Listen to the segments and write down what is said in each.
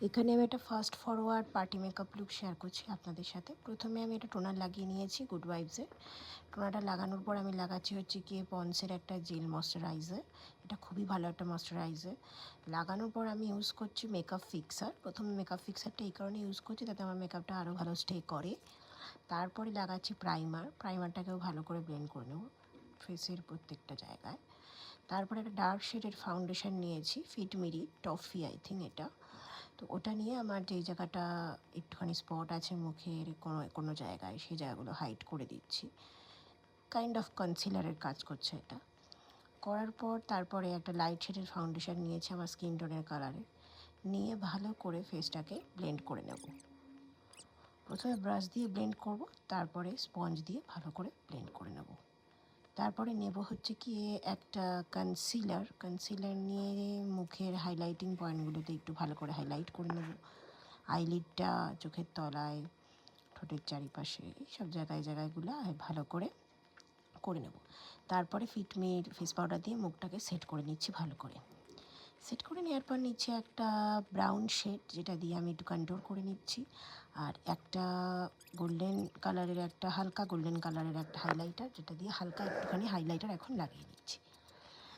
এখানে আমি একটা fast forward party makeup look share করছি আপনাদের সাথে। প্রথমে আমি একটা টোনার লাগিয়ে নিয়েছি গুড ভাইবসের। টোনারটা লাগানোর পর আমি লাগাচ্ছি হচ্ছে গিয়ে পন্ডসের একটা জেল ময়শ্চারাইজার। এটা খুবই ভালো একটা ময়শ্চারাইজার। লাগানোর পর আমি ইউজ করছি মেকআপ ফিক্সার। প্রথমে মেকআপ ফিক্সারটা এই কারণে ইউজ করছি যাতে আমার মেকআপটা আরও ভালো স্টে করে। তারপরে লাগাচ্ছি প্রাইমারটাকেও ভালো করে ব্লেন্ড করে নেব ফেসের প্রত্যেকটা জায়গায়। তারপরে একটা ডার্ক শেডের ফাউন্ডেশন নিয়েছি, ফিটমিরি টফি আই থিঙ্ক এটা। তো ওটা নিয়ে আমার যেই জায়গাটা একটুখানি স্পট আছে মুখের কোনো কোনো জায়গায়, সেই জায়গাগুলো হাইড করে দিচ্ছি। কাইন্ড অফ কনসিলারের কাজ করছে এটা। করার পর তারপরে একটা লাইট শেডের ফাউন্ডেশন নিয়েছি আমার স্কিন টোনের কালারের, নিয়ে ভালো করে ফেসটাকে ব্লেন্ড করে নেব। প্রথমে ব্রাশ দিয়ে ব্লেন্ড করব, তারপরে স্পঞ্জ দিয়ে ভালো করে ব্লেন্ড করে নেব। তারপরে নেব হচ্ছে কি একটা কনসিলার নিয়ে মুখের হাইলাইটিং পয়েন্টগুলোতে একটু ভালো করে হাইলাইট করে নেব। আইলিডটা, চোখের তলায়, ঠোঁটের চারিপাশে, এইসব জায়গাগুলো ভালো করে করে নেব। তারপরে ফিটমির ফেস পাউডার দিয়ে মুখটাকে সেট করে নিচ্ছি ভালো করে। সেট করে নেওয়ার পর নিচ্ছে একটা ব্রাউন শেড, যেটা দিয়ে আমি একটু কন্ট্রোল করে নিচ্ছি। আর একটা গোল্ডেন কালারের একটা হালকা গোল্ডেন কালারের একটা হাইলাইটার, যেটা দিয়ে হালকা একটুখানি হাইলাইটার এখন লাগিয়ে নিচ্ছি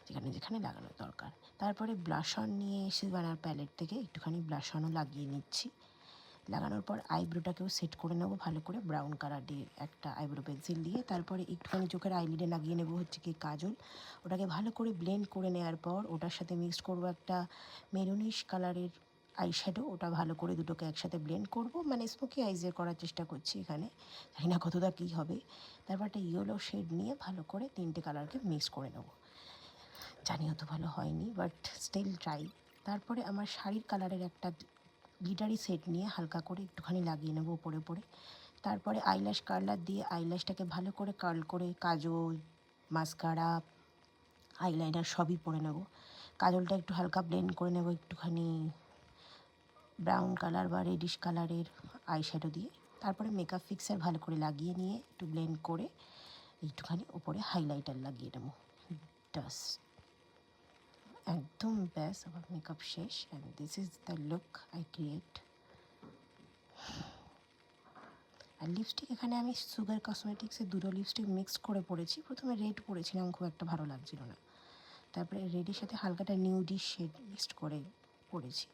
যেখানে যেখানে লাগানোর দরকার। তারপরে ব্লাশ অন নিয়ে সিলভানার প্যালেট থেকে একটুখানি ব্লাশ অনও লাগিয়ে নিচ্ছি। লাগানোর পর আইব্রোটাকেও সেট করে নেব ভালো করে ব্রাউন কালার দিয়ে একটা আইব্রো পেন্সিল দিয়ে। তারপরে একটুখানি চোখের আইলিডে লাগিয়ে নেব হচ্ছে কি কাজল। ওটাকে ভালো করে ব্লেন্ড করে নেওয়ার পর ওটার সাথে মিক্সড করব একটা মেরুনিশ কালারের আইশ্যাডো। ওটা ভালো করে দুটোকে একসাথে ব্লেন্ড করব, মানে স্মোকি আইজের করার চেষ্টা করছি এখানে, জানি না কতটা কী হবে। তারপর একটা ইয়েলো শেড নিয়ে ভালো করে তিনটে কালারকে মিক্স করে নেব। জানি অত ভালো হয়নি, বাট স্টিল ট্রাই। তারপরে আমার শাড়ির কালারের একটা গ্লিটারি সেট নিয়ে হালকা করে একটুখানি লাগিয়ে নেব উপরে উপরে। তারপরে আইল্যাশ কার্লার দিয়ে আইল্যাশটাকে ভালো করে কার্ল করে কাজল, মাস্কারা, আইলাইনার সবই পরে নেব। কাজলটা একটু হালকা ব্লেন্ড করে নেব একটুখানি ব্রাউন কালার বা রেডিশ কালারের আইশ্যাডো দিয়ে। তারপরে মেকআপ ফিক্সার ভালো করে লাগিয়ে নিয়ে একটু ব্লেন্ড করে একটুখানি উপরে হাইলাইটার লাগিয়ে নেব। ডাস একদম ব্যাস, আমার মেকআপ শেষ। And this is the look I create. আর লিপস্টিক এখানে আমি সুগার কসমেটিক্সের দুটো লিপস্টিক মিক্সড করে পরেছি। প্রথমে রেড পরেছিলাম, খুব একটা ভালো লাগছিল না। তারপরে রেডের সাথে হালকাটা নিউডিশ শেড মিক্সড করে পরেছি।